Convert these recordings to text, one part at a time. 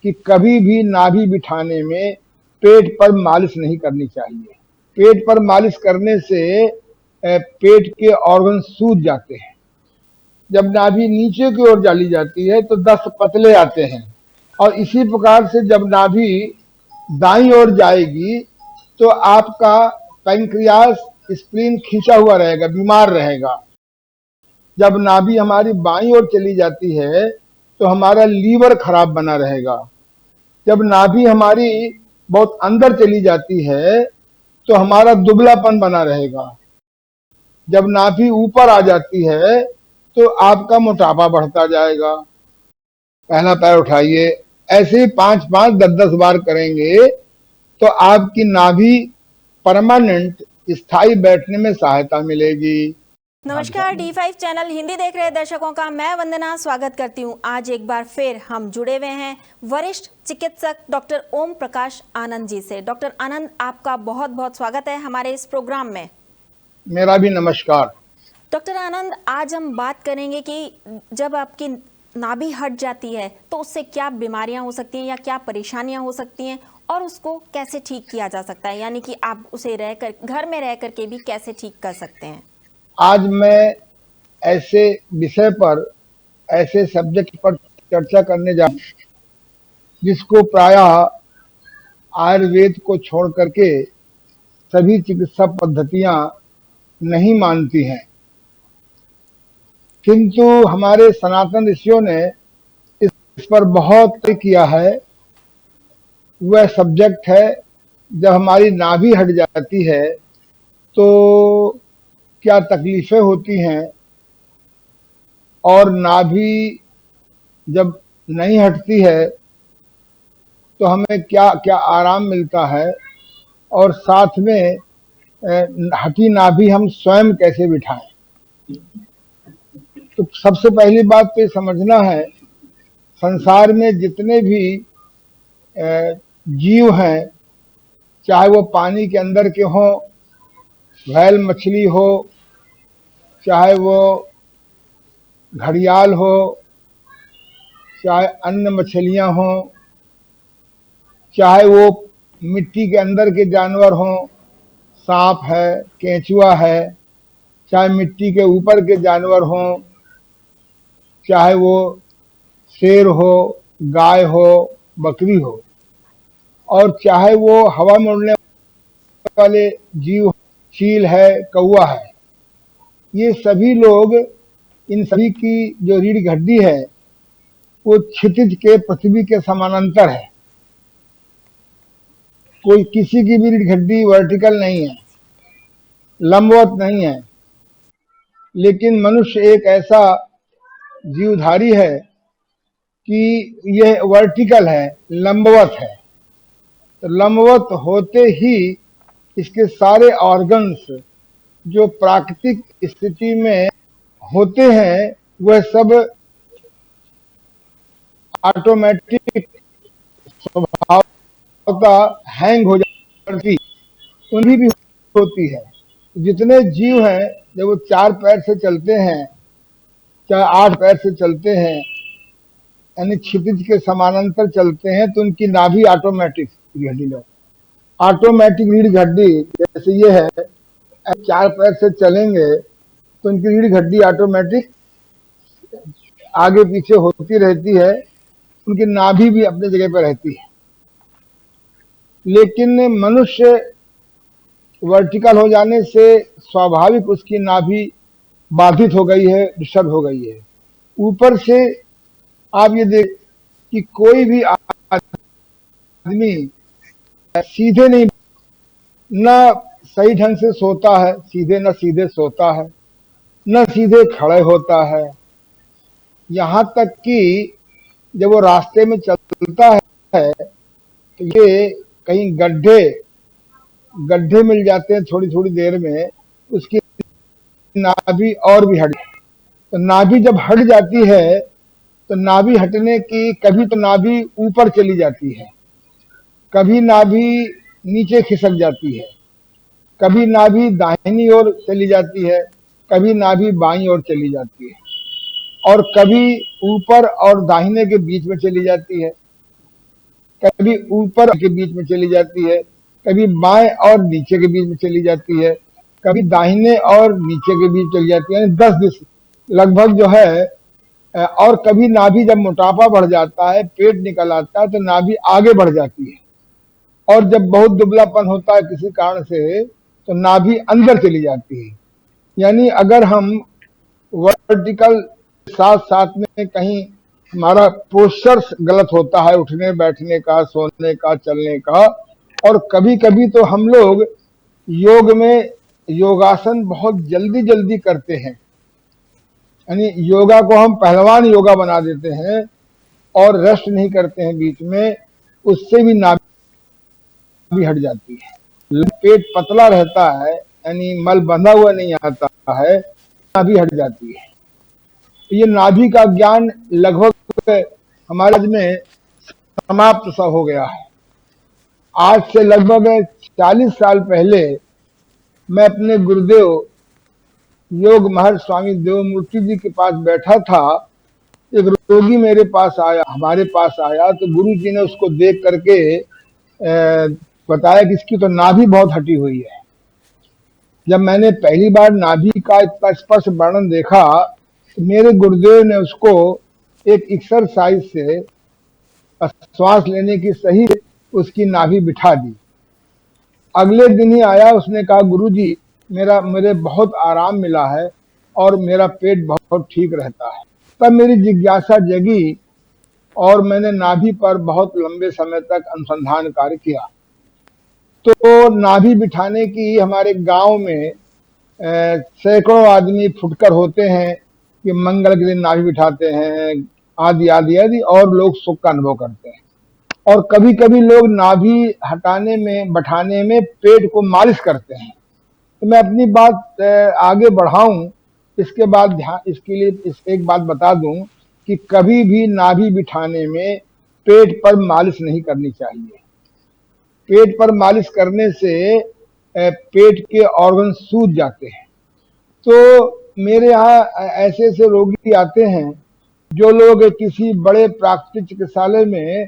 कि कभी भी नाभि बिठाने में पेट पर मालिश नहीं करनी चाहिए। पेट पर मालिश करने से पेट के ऑर्गन सूज जाते हैं। जब नाभि नीचे की ओर डाली जाती है तो दस्त पतले आते हैं, और इसी प्रकार से जब नाभि दाईं ओर जाएगी तो आपका पैंक्रियास, स्प्लीन खींचा हुआ रहेगा, बीमार रहेगा। जब नाभि हमारी बाईं ओर चली जाती है तो हमारा लीवर खराब बना रहेगा। जब नाभि हमारी बहुत अंदर चली जाती है तो हमारा दुबलापन बना रहेगा। जब नाभि ऊपर आ जाती है तो आपका मोटापा बढ़ता जाएगा। पहला पैर उठाइए, ऐसे ही 5-5, 10-10 बार करेंगे तो आपकी नाभि परमानेंट स्थायी बैठने में सहायता मिलेगी। नमस्कार, D5 चैनल हिंदी देख रहे दर्शकों का मैं वंदना स्वागत करती हूं। आज एक बार फिर हम जुड़े हुए हैं वरिष्ठ चिकित्सक डॉक्टर ओम प्रकाश आनंद जी से। डॉक्टर आनंद, आपका बहुत बहुत स्वागत है हमारे इस प्रोग्राम में। मेरा भी नमस्कार। डॉक्टर आनंद, आज हम बात करेंगे कि जब आपकी नाभि हट जाती है तो उससे क्या बीमारियां हो सकती हैं या क्या परेशानियां हो सकती हैं, और उसको कैसे ठीक किया जा सकता है, यानी कि आप उसे घर में रह करके भी कैसे ठीक कर सकते हैं। आज मैं ऐसे विषय पर, ऐसे सब्जेक्ट पर चर्चा करने जा रहा हूं जिसको प्रायः आयुर्वेद को छोड़ करके सभी चिकित्सा पद्धतियां नहीं मानती हैं, किंतु हमारे सनातन ऋषियों ने इस पर बहुत किया है। वह सब्जेक्ट है, जब हमारी नाभि हट जाती है तो क्या तकलीफें होती हैं, और नाभि जब नहीं हटती है तो हमें क्या क्या आराम मिलता है, और साथ में हटी नाभि हम स्वयं कैसे बिठाएं। तो सबसे पहली बात तो ये समझना है, संसार में जितने भी जीव हैं, चाहे वो पानी के अंदर के हों, व्हेल मछली हो, चाहे वो घड़ियाल हो, चाहे अन्य मछलियां हों, चाहे वो मिट्टी के अंदर के जानवर हों, सांप है, केंचुआ है, चाहे मिट्टी के ऊपर के जानवर हों, चाहे वो शेर हो, गाय हो, बकरी हो, और चाहे वो हवा में उड़ने वाले जीव, चील है, कौवा है, ये सभी लोग, इन सभी की जो रीढ़ हड्डी है वो क्षितिज के पृथ्वी के समानांतर है। कोई किसी की भी रीढ़ हड्डी वर्टिकल नहीं है, लंबवत नहीं है। लेकिन मनुष्य एक ऐसा जीवधारी है कि यह वर्टिकल है, लंबवत है। तो लंबवत होते ही इसके सारे ऑर्गन्स जो प्राकृतिक स्थिति में होते हैं वह सब ऑटोमेटिक स्वभाव का हैंग हो जाती, उन्हीं भी होती है। जितने जीव हैं, जब वो 4 पैर से चलते हैं, चाहे 8 पैर से चलते हैं, यानी क्षितिज के समानांतर चलते हैं, तो उनकी नाभि ऑटोमेटिक हड्डी लो, ऑटोमेटिक रीढ़ हड्डी, जैसे ये है, 4 पैर से चलेंगे तो उनकी रीढ़ हड्डी ऑटोमेटिक आगे पीछे होती रहती है, उनकी नाभि भी अपनी जगह पर रहती है। लेकिन मनुष्य वर्टिकल हो जाने से स्वाभाविक उसकी नाभि बाधित हो गई है, डिस्टर्ब हो गई है। ऊपर से आप ये देख कि कोई भी आदमी सीधे नहीं, ना सही ढंग से सोता है सीधे, ना सीधे सोता है, न सीधे खड़े होता है। यहाँ तक कि जब वो रास्ते में चलता है तो ये कहीं गड्ढे मिल जाते हैं थोड़ी थोड़ी देर में, उसकी नाभि और भी हट, तो नाभि जब हट जाती है तो नाभि हटने की, कभी तो नाभि ऊपर चली जाती है, कभी नाभि नीचे खिसक जाती है, कभी नाभि दाहिनी ओर चली जाती है, कभी नाभि बाईं ओर चली जाती है, और कभी ऊपर और दाहिने के बीच में चली जाती है। कभी ऊपर के बीच में चली जाती है, कभी बाएं और नीचे के बीच में चली जाती है, कभी दाहिने और नीचे के बीच चली जाती है, यानी 10 दिश लगभग जो है। और कभी नाभि जब मोटापा बढ़ जाता है, पेट निकल आता है, तो नाभि आगे बढ़ जाती है। और जब बहुत दुबलापन होता है किसी कारण से, तो नाभि अंदर चली जाती है। यानी अगर हम वर्टिकल साथ साथ में कहीं हमारा पोस्चर गलत होता है, उठने बैठने का, सोने का, चलने का, और कभी कभी तो हम लोग योग में योगासन बहुत जल्दी जल्दी करते हैं, यानी योगा को हम पहलवान योगा बना देते हैं और रेस्ट नहीं करते हैं बीच में, उससे भी नाभि हट जाती है। पेट पतला रहता है, यानी मल बंधा हुआ नहीं आता है, नाभि हट जाती है। ये नाभि का ज्ञान लगभग हमारे में समाप्त सा हो गया है। आज से लगभग 40 साल पहले मैं अपने गुरुदेव योग महर्षि स्वामी देवमूर्ति जी के पास बैठा था। एक रोगी मेरे पास आया, हमारे पास आया, तो गुरु जी ने उसको देख करके बताया कि इसकी तो नाभि बहुत हटी हुई है। जब मैंने पहली बार नाभि का इतना स्पष्ट वर्णन देखा, तो मेरे गुरुदेव ने उसको एक एक्सरसाइज से श्वास लेने की सही उसकी नाभि बिठा दी। अगले दिन ही आया, उसने कहा गुरुजी मेरे बहुत आराम मिला है और मेरा पेट बहुत ठीक रहता है। तब मेरी जिज्ञासा जगी और मैंने नाभि पर बहुत लंबे समय तक अनुसंधान कार्य किया। तो नाभि बिठाने की हमारे गांव में सैकड़ों आदमी फुटकर होते हैं कि मंगल के दिन नाभि बिठाते हैं, आदि आदि आदि, और लोग सुख का अनुभव करते हैं। और कभी कभी लोग नाभि हटाने में, बैठाने में पेट को मालिश करते हैं। तो मैं अपनी बात आगे बढ़ाऊं, इसके बाद इसके लिए एक बात बता दूं कि कभी भी नाभि बिठाने में पेट पर मालिश नहीं करनी चाहिए। पेट पर मालिश करने से पेट के ऑर्गन सूज जाते हैं। तो मेरे यहाँ ऐसे ऐसे रोगी आते हैं जो लोग किसी बड़े प्राकृतिक चिकित्सालय में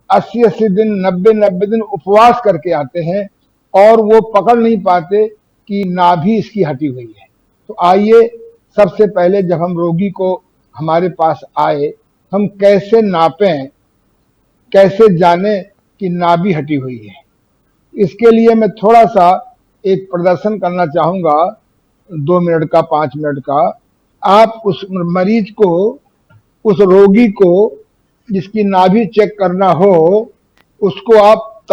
80-80 दिन, 90-90 दिन उपवास करके आते हैं और वो पकड़ नहीं पाते कि नाभि इसकी हटी हुई है। तो आइए, सबसे पहले जब हम रोगी को हमारे पास आए, हम कैसे नापें, कैसे जाने कि नाभि हटी हुई है। इसके लिए मैं थोड़ा सा एक प्रदर्शन करना चाहूंगा, 2 मिनट का, 5 मिनट का। आप उस मरीज को, उस रोगी को जिसकी नाभि चेक करना हो, उसको आप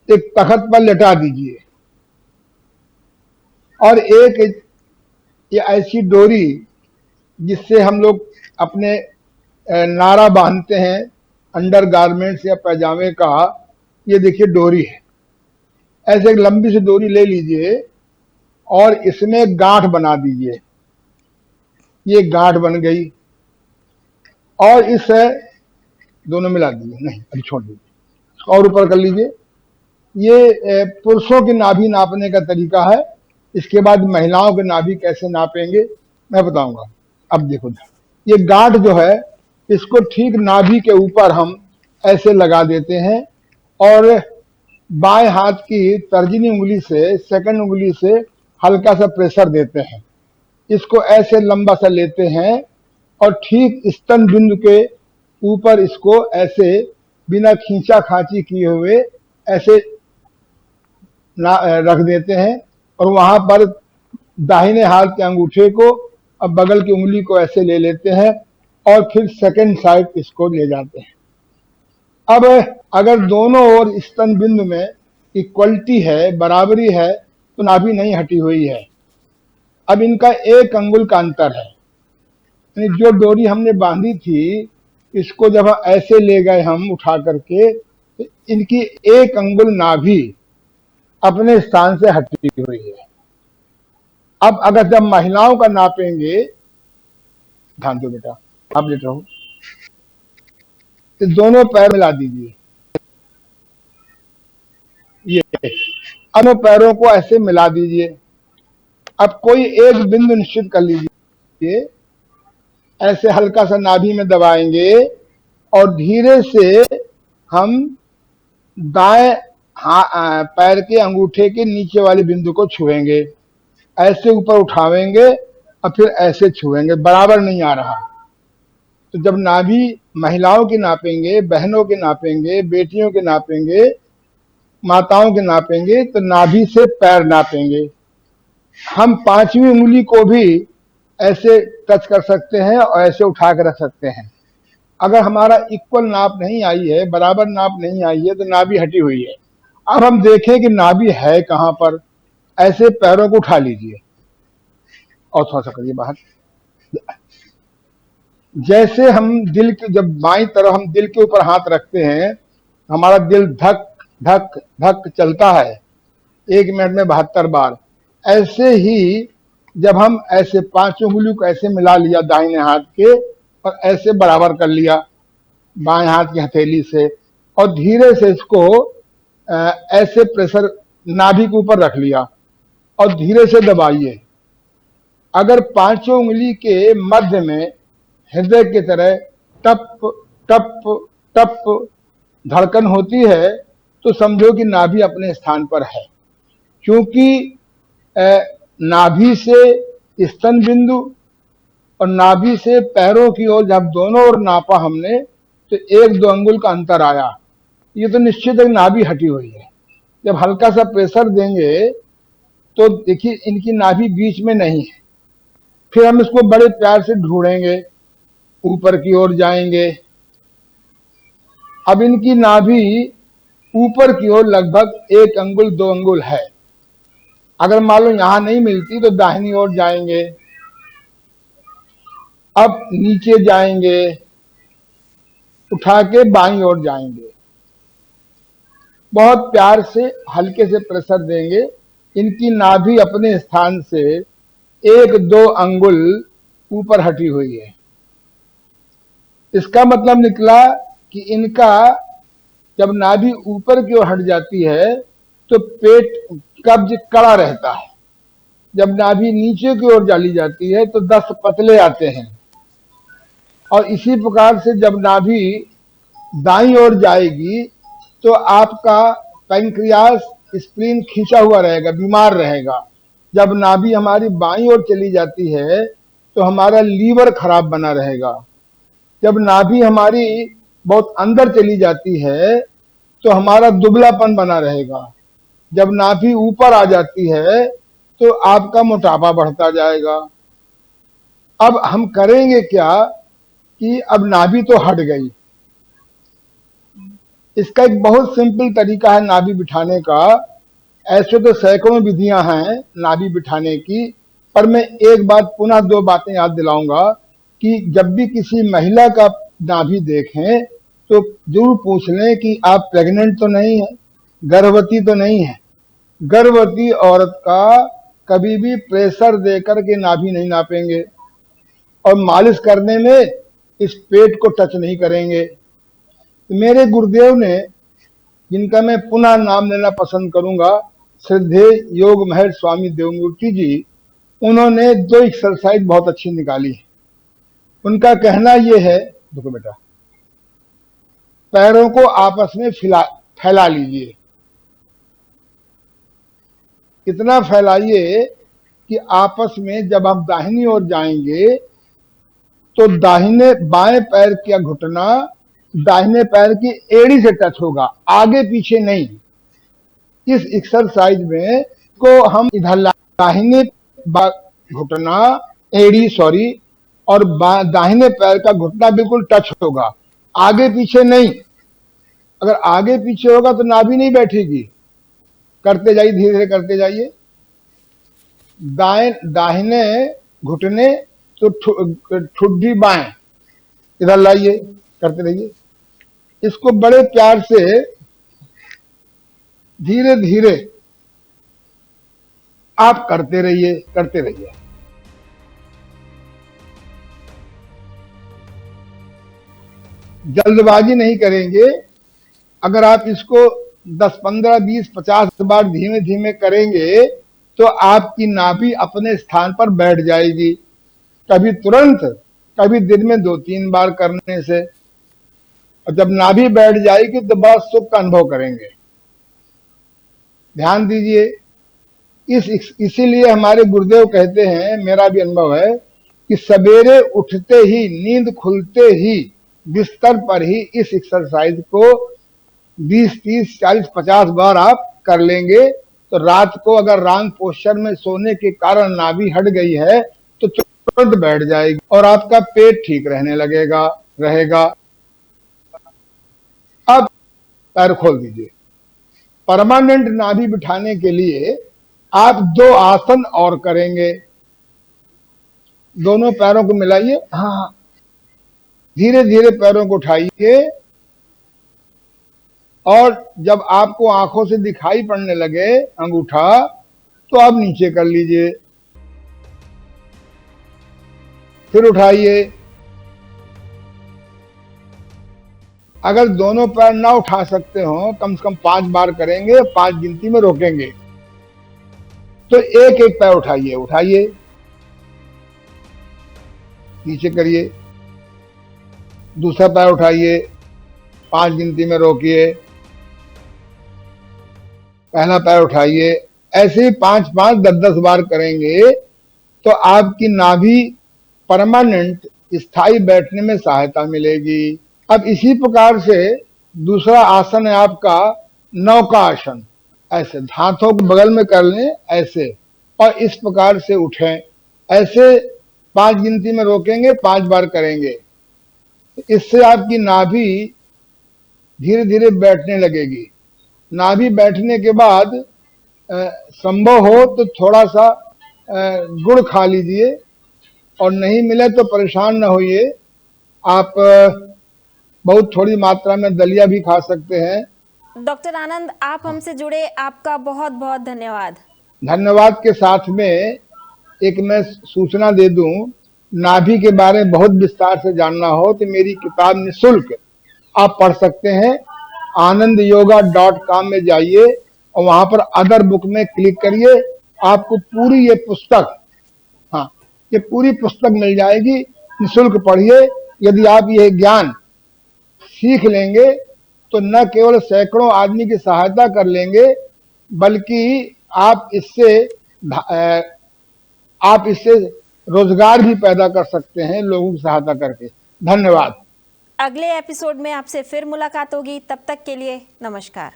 एक तख्त पर लेटा दीजिए और एक ये ऐसी डोरी जिससे हम लोग अपने नारा बांधते हैं, अंडर गारमेंट्स या पैजामे का, ये देखिए डोरी है। ऐसे एक लंबी सी डोरी ले लीजिए और इसमें गांठ बना दीजिए। ये गांठ बन गई और इस दोनों मिला दीजिए, नहीं अभी छोड़ दीजिए और ऊपर कर लीजिए। ये पुरुषों की नाभि नापने का तरीका है। इसके बाद महिलाओं के नाभि कैसे नापेंगे मैं बताऊंगा। अब देखो, ये गांठ जो है, इसको ठीक नाभि के ऊपर हम ऐसे लगा देते हैं और बाएं हाथ की तर्जनी उंगली से, सेकंड उंगली से हल्का सा प्रेशर देते हैं। इसको ऐसे लंबा सा लेते हैं और ठीक स्तन बिंदु के ऊपर इसको ऐसे बिना खींचा खांची किए हुए ऐसे रख देते हैं और वहां पर दाहिने हाथ के अंगूठे को और बगल की उंगली को ऐसे ले लेते हैं और फिर सेकंड साइड इसको ले जाते हैं। अब अगर दोनों ओर स्तन बिंदु में इक्वलिटी है, बराबरी है, तो नाभि नहीं हटी हुई है। अब इनका 1 अंगुल का अंतर है, यानी जो डोरी हमने बांधी थी, इसको जब ऐसे ले गए हम उठा करके, तो इनकी 1 अंगुल नाभि अपने स्थान से हटी हुई है। अब अगर जब महिलाओं का नापेंगे, ध्यान दो बेटा, आप लेट रहो, तो दोनों पैर मिला दीजिए। ये दोनों पैरों को ऐसे मिला दीजिए। अब कोई एक बिंदु निश्चित कर लीजिए, ऐसे हल्का सा नाभि में दबाएंगे और धीरे से हम दाएं पैर के अंगूठे के नीचे वाले बिंदु को छुएंगे, ऐसे ऊपर उठावेंगे और फिर ऐसे छुएंगे, बराबर नहीं आ रहा। तो जब नाभि महिलाओं की नापेंगे, बहनों के नापेंगे, बेटियों के नापेंगे, माताओं के नापेंगे, तो नाभि से पैर नापेंगे। हम 5वीं उंगली को भी ऐसे टच कर सकते हैं और ऐसे उठा कर रख सकते हैं। अगर हमारा इक्वल नाप नहीं आई है, बराबर नाप नहीं आई है, तो नाभि हटी हुई है। अब हम देखें कि नाभि है कहां पर। ऐसे पैरों को उठा लीजिए और थोड़ा सा करिए बाहर। जैसे हम दिल के, जब बाईं तरफ हम दिल के ऊपर हाथ रखते हैं, हमारा दिल धक धक धक चलता है 1 मिनट में 72 बार। ऐसे ही जब हम ऐसे 5 उंगलियों को ऐसे मिला लिया दाहिने हाथ के और ऐसे बराबर कर लिया बाएं हाथ की हथेली से, और धीरे से इसको ऐसे प्रेशर नाभि के ऊपर रख लिया और धीरे से दबाइए। अगर 5 उंगली के मध्य में हृदय की तरह टप टप टप धड़कन होती है, तो समझो कि नाभि अपने स्थान पर है। क्योंकि नाभि से स्तन बिंदु और नाभि से पैरों की ओर जब दोनों ओर नापा हमने, तो 1-2 अंगुल का अंतर आया। ये तो निश्चित है नाभि हटी हुई है। जब हल्का सा प्रेशर देंगे तो देखिए इनकी नाभि बीच में नहीं है। फिर हम इसको बड़े प्यार से ढूंढेंगे, ऊपर की ओर जाएंगे। अब इनकी नाभि ऊपर की ओर लगभग 1 अंगुल 2 अंगुल है। अगर मान लो यहां नहीं मिलती तो दाहिनी ओर जाएंगे। अब नीचे जाएंगे, उठा के बाईं ओर जाएंगे, बहुत प्यार से हल्के से प्रेशर देंगे। इनकी नाभि अपने स्थान से 1-2 अंगुल ऊपर हटी हुई है। इसका मतलब निकला कि इनका जब नाभि ऊपर की ओर हट जाती है तो पेट कब्ज कड़ा रहता है। जब नाभि नीचे की ओर डाली जाती है तो दस्त पतले आते हैं। और इसी प्रकार से जब नाभि दाईं ओर जाएगी तो आपका पैंक्रियास, स्प्लीन खींचा हुआ रहेगा, बीमार रहेगा। जब नाभि हमारी बाईं ओर चली जाती है तो हमारा लीवर खराब बना रहेगा। जब नाभि हमारी बहुत अंदर चली जाती है तो हमारा दुबलापन बना रहेगा। जब नाभि ऊपर आ जाती है तो आपका मोटापा बढ़ता जाएगा। अब हम करेंगे क्या कि अब नाभि तो हट गई। इसका एक बहुत सिंपल तरीका है नाभि बिठाने का। ऐसे तो सैकड़ों विधियां हैं नाभि बिठाने की, पर मैं एक बात पुनः 2 बातें याद दिलाऊंगा कि जब भी किसी महिला का नाभि देखें तो जरूर पूछ लें कि आप प्रेग्नेंट तो नहीं है, गर्भवती तो नहीं है। गर्भवती औरत का कभी भी प्रेशर देकर के नाभि नहीं नापेंगे और मालिश करने में इस पेट को टच नहीं करेंगे। मेरे गुरुदेव ने, जिनका मैं पुनः नाम लेना पसंद करूंगा, श्रद्धेय योग महर्षि स्वामी देवमूर्ति जी, उन्होंने 2 एक्सरसाइज बहुत अच्छी निकाली है। उनका कहना यह है, देखो बेटा, पैरों को आपस में फैला लीजिए। इतना फैलाइए कि आपस में जब आप दाहिनी ओर जाएंगे तो दाहिने बाएं पैर का घुटना दाहिने पैर की एड़ी से टच होगा, आगे पीछे नहीं। इस एक्सरसाइज में को हम इधर दाहिने घुटना एड़ी और दाहिने पैर का घुटना बिल्कुल टच होगा, आगे पीछे नहीं। अगर आगे पीछे होगा तो नाभि नहीं बैठेगी। करते जाइए, धीरे धीरे करते जाइए। दाहिने घुटने तो ठुड्डी बाएं इधर लाइए, करते रहिए। इसको बड़े प्यार से धीरे धीरे आप करते रहिए, करते रहिए। जल्दबाजी नहीं करेंगे। अगर आप इसको 10, 15, 20, 50 बार धीमे धीमे करेंगे तो आपकी नाभि अपने स्थान पर बैठ जाएगी। कभी तुरंत, कभी दिन में 2-3 बार करने से। और जब नाभि बैठ जाएगी तो बड़ा सुख का अनुभव करेंगे। ध्यान दीजिए, इसीलिए हमारे गुरुदेव कहते हैं, मेरा भी अनुभव है, कि सवेरे उठते ही, नींद खुलते ही, बिस्तर पर ही इस एक्सरसाइज को 20, 30, 40, 50 बार आप कर लेंगे तो रात को अगर रॉन्ग पोस्चर में सोने के कारण नाभि हट गई है तो तुरंत बैठ जाएगी और आपका पेट ठीक रहने रहेगा। अब पैर खोल दीजिए। परमानेंट नाभि बिठाने के लिए आप 2 आसन और करेंगे। दोनों पैरों को मिलाइए, हाँ, धीरे धीरे पैरों को उठाइए और जब आपको आंखों से दिखाई पड़ने लगे अंगूठा तो आप नीचे कर लीजिए, फिर उठाइए। अगर दोनों पैर ना उठा सकते हो, कम से कम 5 बार करेंगे, 5 गिनती में रोकेंगे, तो एक एक पैर उठाइए, नीचे करिए, दूसरा पैर उठाइए, 5 गिनती में रोकिए, पहला पैर उठाइए। ऐसे ही 5-5, 10-10 बार करेंगे तो आपकी नाभि परमानेंट स्थायी बैठने में सहायता मिलेगी। अब इसी प्रकार से दूसरा आसन है आपका नौका आसन। ऐसे हाथों को बगल में कर लें ऐसे और इस प्रकार से उठें। ऐसे 5 गिनती में रोकेंगे, 5 बार करेंगे। इससे आपकी नाभि धीरे धीरे बैठने लगेगी। नाभि बैठने के बाद संभव हो तो थोड़ा सा गुड़ खा लीजिए और नहीं मिले तो परेशान न होइए, आप बहुत थोड़ी मात्रा में दलिया भी खा सकते हैं। डॉक्टर आनंद, आप हमसे जुड़े, आपका बहुत बहुत धन्यवाद। धन्यवाद के साथ में एक मैं सूचना दे दूं, नाभि के बारे में बहुत विस्तार से जानना हो तो मेरी किताब निःशुल्क आप पढ़ सकते हैं। anandyoga.com में जाइए और वहां पर अदर बुक में क्लिक करिए, आपको पूरी ये पुस्तक, हाँ, ये पूरी पुस्तक मिल जाएगी। निःशुल्क पढ़िए। यदि आप ये ज्ञान सीख लेंगे तो न केवल सैकड़ों आदमी की सहायता कर लेंगे बल्कि आप इससे रोजगार भी पैदा कर सकते हैं लोगों की सहायता करके। धन्यवाद। अगले एपिसोड में आपसे फिर मुलाकात होगी, तब तक के लिए नमस्कार।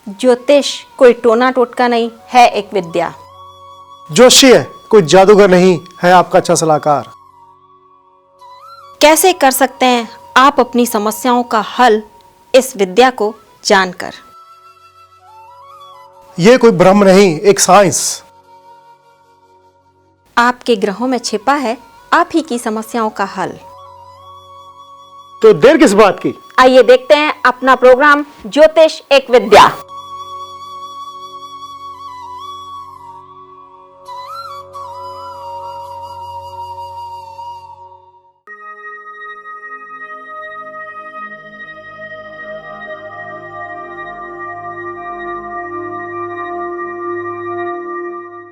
ज्योतिष कोई टोना टोटका नहीं है, एक विद्या। जोशी है कोई जादूगर नहीं है, आपका अच्छा सलाहकार। कैसे कर सकते हैं आप अपनी समस्याओं का हल इस विद्या को जानकर? यह कोई भ्रम नहीं, एक साइंस। आपके ग्रहों में छिपा है आप ही की समस्याओं का हल। तो देर किस बात की? आइए देखते हैं अपना प्रोग्राम ज्योतिष एक विद्या।